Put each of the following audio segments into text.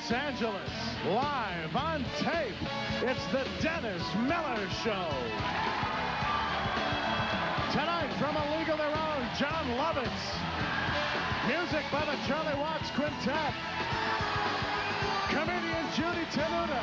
Los Angeles, live on tape, it's the Dennis Miller Show. Tonight, from A League of Their Own, John Lovitz. Music by the Charlie Watts Quintet. Comedian Judy Tenuta.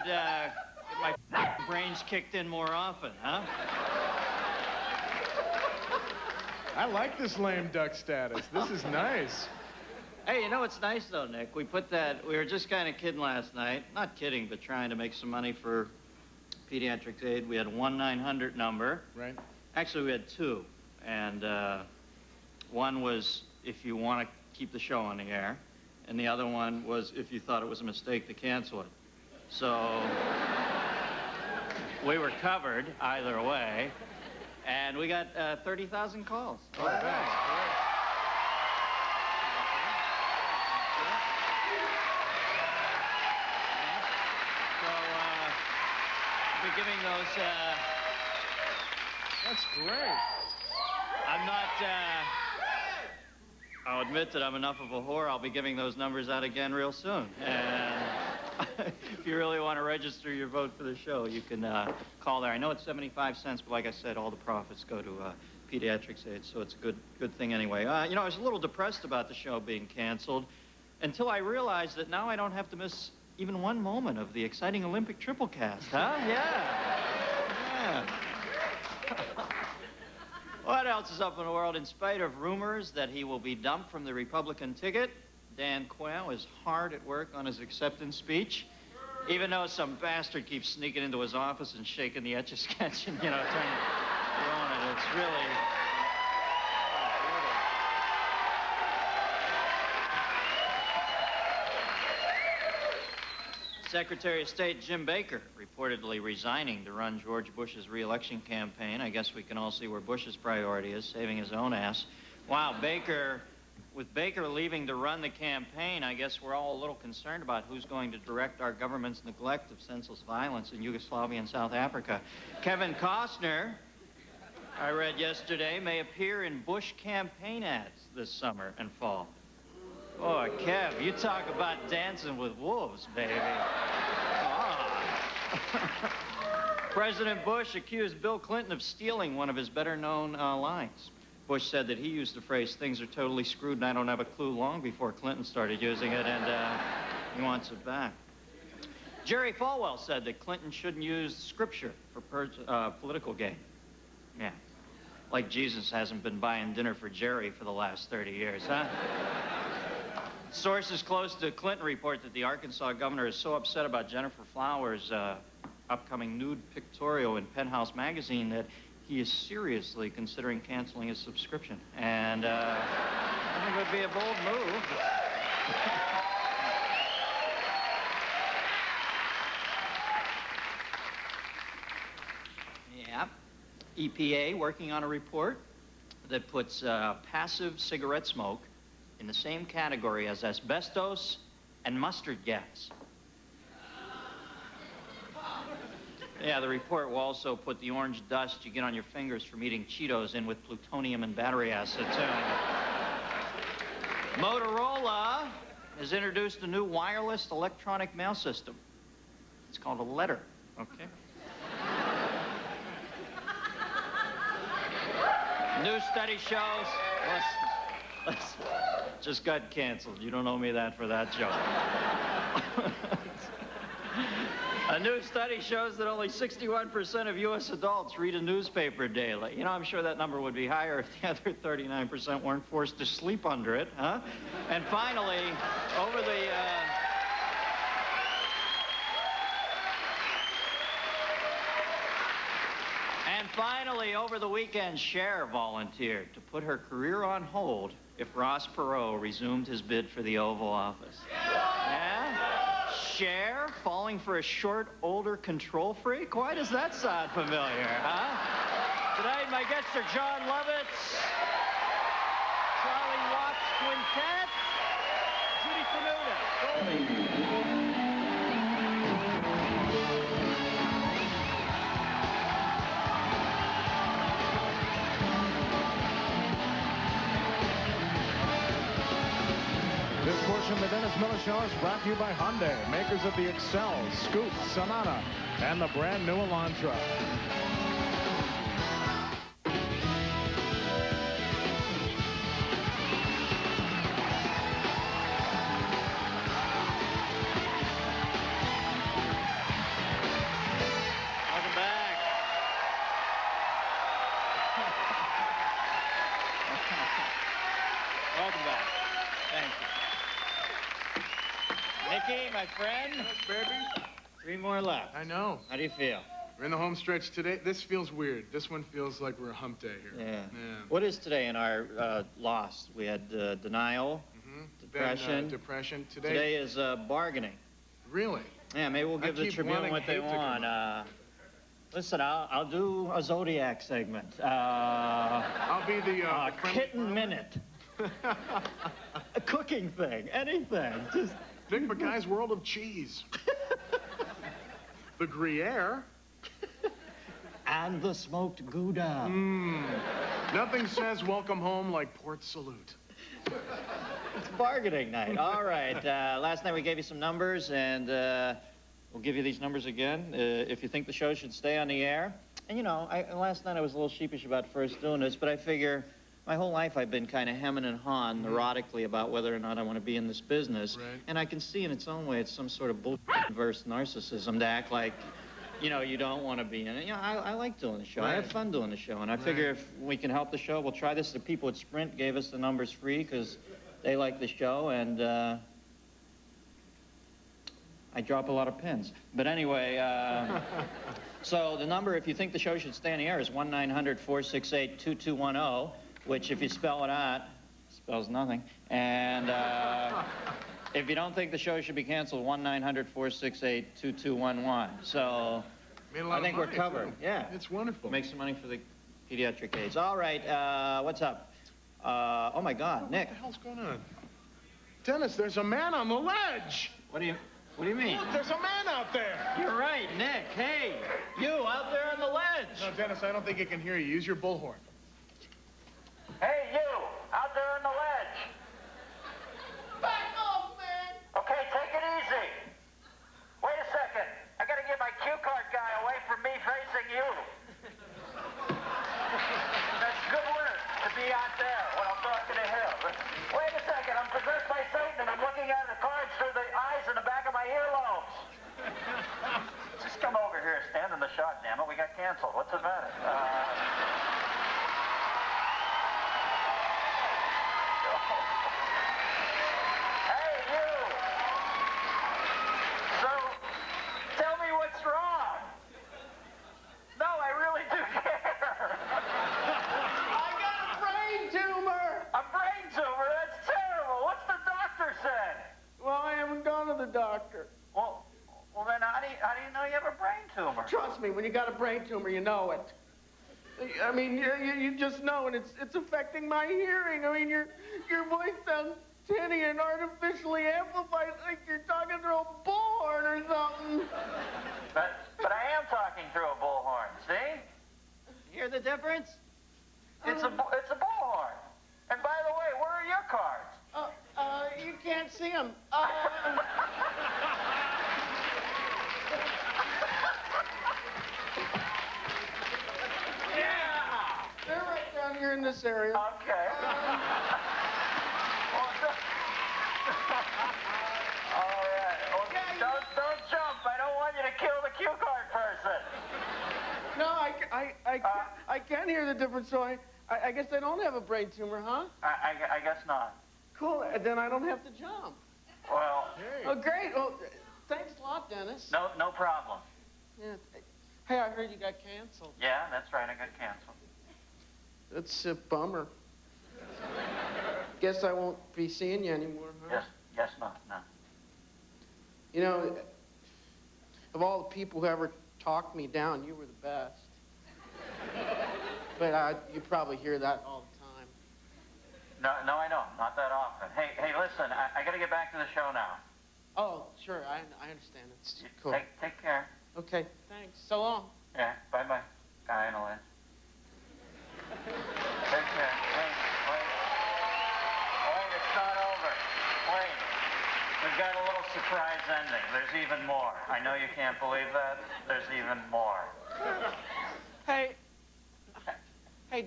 Get my brains kicked in more often, huh? I like this lame duck status. This is nice. Hey, you know what's nice, though, Nick? We were just kind of kidding last night. Not kidding, but trying to make some money for Pediatrics Aid. We had a 1-900 number. Right. Actually, we had two. And one was if you want to keep the show on the air. And the other one was if you thought it was a mistake to cancel it. So we were covered either way, and we got 30,000 calls. Oh, thanks. So we'll be giving those. That's great. I'm not. I'll admit that I'm enough of a whore. I'll be giving those numbers out again real soon. And if you really want to register your vote for the show, you can call there. I know it's 75 cents, but like I said, all the profits go to Pediatrics Aid, so it's a good thing anyway. You know, I was a little depressed about the show being canceled until I realized that now I don't have to miss even one moment of the exciting Olympic triple cast, huh? Yeah. What else is up in the world? In spite of rumors that he will be dumped from the Republican ticket, Dan Quayle is hard at work on his acceptance speech, even though some bastard keeps sneaking into his office and shaking the Etch-a-Sketch and, you know, throwing it. It's really... Secretary of State Jim Baker reportedly resigning to run George Bush's re-election campaign. I guess we can all see where Bush's priority is, saving his own ass. Wow, with Baker leaving to run the campaign, I guess we're all a little concerned about who's going to direct our government's neglect of senseless violence in Yugoslavia and South Africa. Kevin Costner, I read yesterday, may appear in Bush campaign ads this summer and fall. Boy, Kev, you talk about dancing with wolves, baby. President Bush accused Bill Clinton of stealing one of his better-known lines. Bush said that he used the phrase, "Things are totally screwed and I don't have a clue," long before Clinton started using it, and he wants it back. Jerry Falwell said that Clinton shouldn't use scripture for political gain. Yeah. Like Jesus hasn't been buying dinner for Jerry for the last 30 years, huh? Sources close to Clinton report that the Arkansas governor is so upset about Jennifer Flowers' upcoming nude pictorial in Penthouse magazine that he is seriously considering canceling his subscription. And I think it would be a bold move. Yeah. EPA working on a report that puts passive cigarette smoke in the same category as asbestos and mustard gas. Yeah, the report will also put the orange dust you get on your fingers from eating Cheetos in with plutonium and battery acid, too. Motorola has introduced a new wireless electronic mail system. It's called a letter, okay? New study shows... Listen, just got canceled. You don't owe me that for that joke. A new study shows that only 61% of U.S. adults read a newspaper daily. You know, I'm sure that number would be higher if the other 39% weren't forced to sleep under it, huh? And finally, over the... And finally, over the weekend, Cher volunteered to put her career on hold if Ross Perot resumed his bid for the Oval Office. Yeah? Cher falling for a short, older control freak? Why does that sound familiar, huh? Tonight, my guests are Jon Lovitz, Charlie Watts Quintet, Judy Tenuta. This portion of the Dennis Miller Show is brought to you by Hyundai, makers of the Excel, Scoop, Sonata, and the brand new Elantra. Welcome back. Welcome back. Thank you. Mickey, my friend. Yes, baby. 3 more left. I know. How do you feel? We're in the home stretch today. This feels weird. This one feels like we're a hump day here. Yeah. Yeah. What is today in our loss? We had denial, depression. Then, depression. Today is bargaining. Really? Yeah, maybe we'll give the keep Tribune wanting what they hate to come want. Listen, I'll do a Zodiac segment. I'll be the friendly Kitten farmer. Minute. A cooking thing, anything. Just... Vic Mackay's World of Cheese. The Gruyere. And the smoked Gouda. Nothing says welcome home like Port Salute. It's bargaining night. All right. Last night we gave you some numbers, and we'll give you these numbers again if you think the show should stay on the air. And, you know, last night I was a little sheepish about first doing this, but I figure my whole life I've been kind of hemming and hawing neurotically about whether or not I want to be in this business. Right. And I can see in its own way it's some sort of bullshit-verse narcissism to act like, you know, you don't want to be in it. You know, I like doing the show. Right. I have fun doing the show. And I figure if we can help the show, we'll try this. The people at Sprint gave us the numbers free because they like the show. And I drop a lot of pins. But anyway, so the number, if you think the show should stay on the air, is 1-900-468-2210, which if you spell it out, spells nothing. And if you don't think the show should be canceled, 1-900-468-2211. So Made a lot I think of we're money, covered. too. Yeah. It's wonderful. Make some money for the pediatric AIDS. All right, what's up? Oh my God, Nick. What the hell's going on? Dennis, there's a man on the ledge. What do you mean? Look, there's a man out there. You're right, Nick. Hey, you out there on the ledge. No, Dennis, I don't think he can hear you. Use your bullhorn. Hey, you, out there on the ledge. Back off, man. Okay, take it easy. Wait a second. I gotta get my cue card guy away from me facing you. That's good work to be out there when I'm talking to him. Wait a second. I'm possessed by Satan and I'm looking at the cards through the eyes in the back of my earlobes. Just come over here, stand in the shot, damn it. We got canceled. What's the matter? Hey, you! So, tell me what's wrong. No, I really do care. tumor. Trust me, when you got a brain tumor, you know it. I mean, you just know, and it's affecting my hearing. I mean, your voice sounds tinny and artificially amplified, like you're talking through a bullhorn or something. But I am talking through a bullhorn, see? You hear the difference? It's a bullhorn. And by the way, where are your cards? You can't see them. They're right down here in this area. Okay. All right. Well, don't jump. I don't want you to kill the cue card person. No, I can't hear the difference, so I guess I don't have a brain tumor, huh? I guess not. Cool, then I don't have to jump. Well, Oh, great. Well, thanks a lot, Dennis. no problem. Yeah. Hey, I heard you got canceled. Yeah, that's right. I got canceled. That's a bummer. Guess I won't be seeing you anymore, huh? Yes, not. No. You know, of all the people who ever talked me down, you were the best. But you probably hear that all the time. No, I don't. Not that often. Hey, listen. I got to get back to the show now. Oh, sure. I understand. It's cool. Take care. Okay, thanks. So long. Yeah. Bye. Guy in a lid. Take care. Wait. It's not over. Wait. We've got a little surprise ending. There's even more. I know you can't believe that. There's even more. Hey,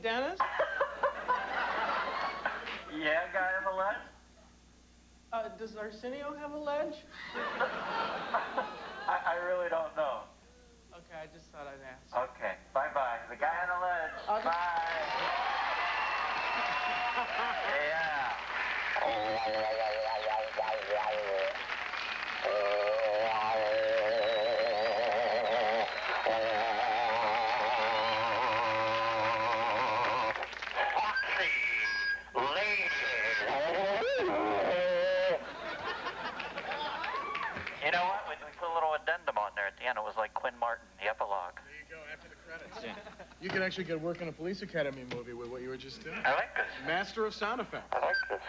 Dennis? Yeah, guy on the left? Does Arsenio have a ledge? I really don't know. Okay, I just thought I'd ask. Okay. Bye. The guy on the ledge. Okay. Bye. You know what? We put a little addendum on there at the end. It was like Quinn Martin, the epilogue. There you go, after the credits. You could actually get work in a Police Academy movie with what you were just doing. I like this. Master of sound effects. I like this.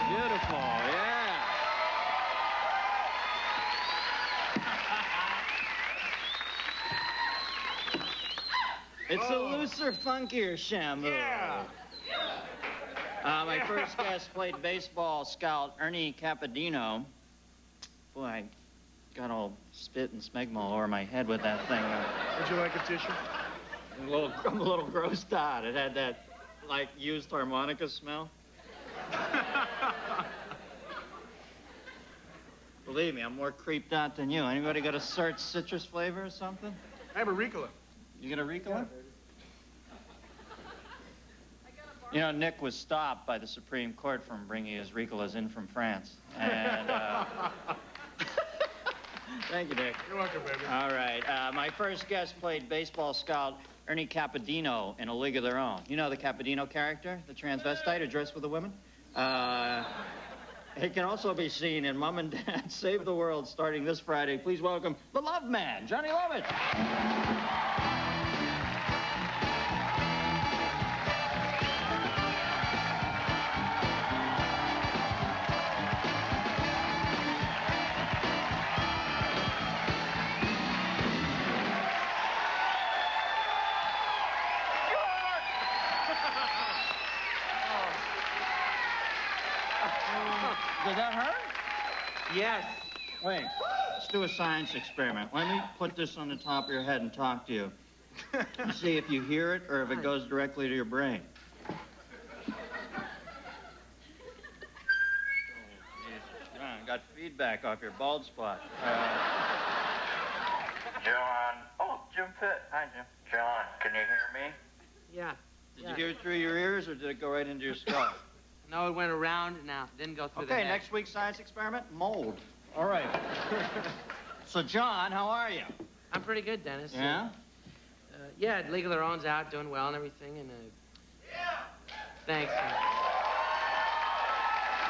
Beautiful, yeah. It's a looser, funkier Shamu. Yeah. My first guest played baseball scout Ernie Capadino. Boy, I got all spit and smegma all over my head with that thing. Would you like a tissue? I'm a little grossed out. It had that, like, used harmonica smell. Believe me, I'm more creeped out than you. Anybody got a search citrus flavor or something? I have a Ricola. You get a Ricola? You know, Nick was stopped by the Supreme Court from bringing his Ricolas in from France. And, thank you, Nick. You're welcome, baby. All right. My first guest played baseball scout Ernie Capadino in A League of Their Own. You know the Capadino character, the transvestite who dressed with the women? It can also be seen in Mom and Dad Save the World starting this Friday. Please welcome the Love Man, Johnny Lovett. Did that hurt? Yes. Wait, let's do a science experiment. Let me put this on the top of your head and talk to you. See if you hear it or if it goes directly to your brain. Got feedback off your bald spot. John. Oh, Jim Pitt. Hi, Jim. John, can you hear me? Yeah. Did you hear it through your ears, or did it go right into your skull? No, it went around and out. Didn't go through the Okay, head. next week's science experiment, mold. All right. So, John, how are you? I'm pretty good, Dennis. Yeah? Yeah, League of Their Own's out, doing well and everything, and thanks.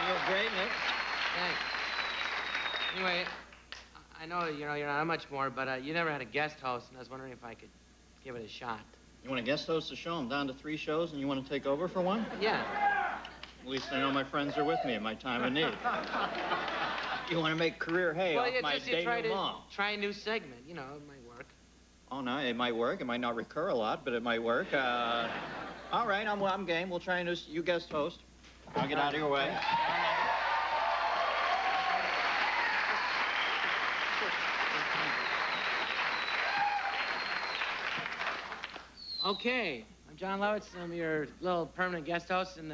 You're great, Nick. Thanks. Anyway, I know you're not much more, but you never had a guest host, and I was wondering if I could give it a shot. You want to guest host the show? I'm down to 3 shows, and you want to take over for one? Yeah. At least I know my friends are with me in my time of need. You want to make career hay off my denouement. Try a new segment. You know, it might work. Oh, no, it might work. It might not recur a lot, but it might work. All right, I'm game. We'll try a new... You guest host. I'll get out of your way. Okay, I'm John Lovitz. I'm your little permanent guest host, and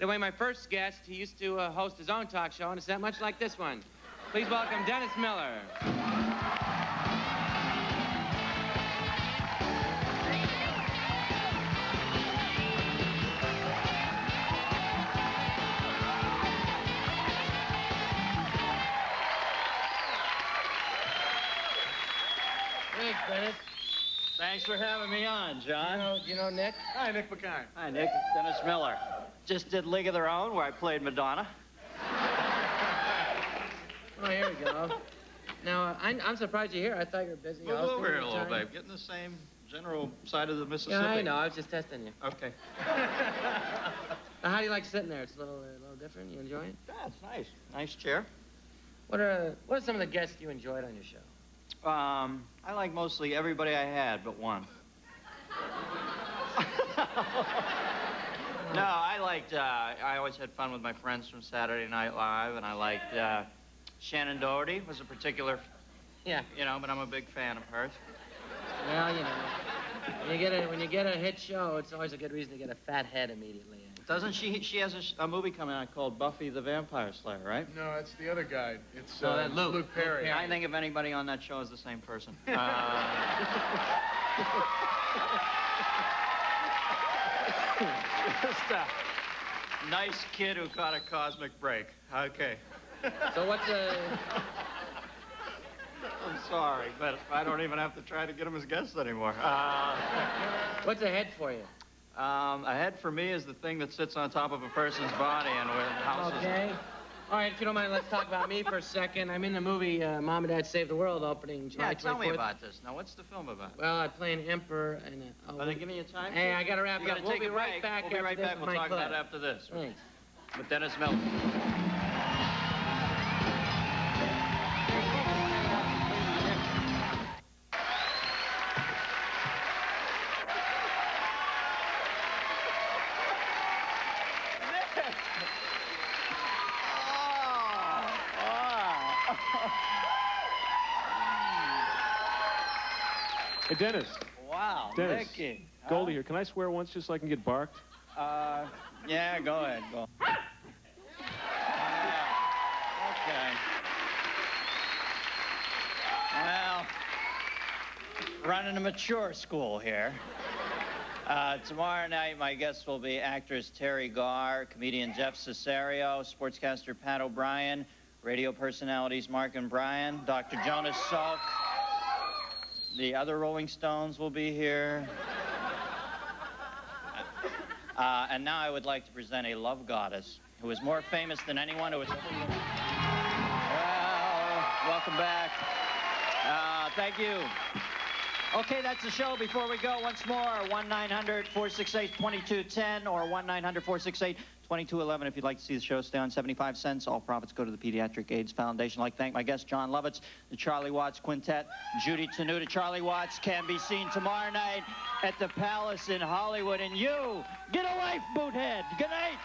the way my first guest, he used to host his own talk show, and it's not much like this one. Please welcome Dennis Miller. Thanks, Dennis. Thanks for having me on, John. You know Nick? Hi, Nick McKine. Hi, Nick. Dennis Miller. Just did League of Their Own, where I played Madonna. Oh, here we go. Now, I'm surprised you're here. I thought you were busy. Move over here a little, babe. Get in the same general side of the Mississippi. Yeah, I know. I was just testing you. Okay. Now, how do you like sitting there? It's a little different. You enjoy it? Yeah, it's nice. Nice chair. What are some of the guests you enjoyed on your show? I like mostly everybody I had, but one. No, I liked, I always had fun with my friends from Saturday Night Live, and I liked, Shannon Doherty was a particular, Yeah. you know, but I'm a big fan of hers. Well, you know, when you get a hit show, it's always a good reason to get a fat head immediately. Doesn't she has a movie coming out called Buffy the Vampire Slayer, right? No, it's the other guy. It's that Luke Perry. I think if anybody on that show is the same person. Just a nice kid who caught a cosmic break. Okay. So what's I'm sorry, but I don't even have to try to get him as guests anymore. what's a head for you? A head for me is the thing that sits on top of a person's body and where houses. Okay. All right, if you don't mind, let's talk about me for a second. I'm in the movie Mom and Dad Save the World opening July 24th. Yeah, tell me about this. Now, what's the film about? Well, I play an emperor and Are they giving you time? Hey, I gotta wrap You it up. gotta We'll take be a right break. back. We'll be right after this back. with We'll my talk clip. about it after this. Thanks. With Dennis Miller. Hey, Dennis. Wow, Dennis. Nicky. Goldie here. Can I swear once just so I can get barked? Yeah, go ahead. Go. Okay. Well, running a mature school here. Tomorrow night, my guests will be actress Terry Garr, comedian Jeff Cesario, sportscaster Pat O'Brien, radio personalities Mark and Brian, Dr. Jonas Salk. The other Rolling Stones will be here. And now I would like to present a love goddess who is more famous than anyone who has ever lived. Well, welcome back. Thank you. Okay, that's the show. Before we go, once more, 1-900-468-2210 or 1-900-468-2211 if you'd like to see the show. Stay on 75 cents. All profits go to the Pediatric AIDS Foundation. I'd like to thank my guest, John Lovitz, the Charlie Watts Quintet. Judy Tenuta. Charlie Watts can be seen tomorrow night at the Palace in Hollywood. And you, get a life, boothead. Good night.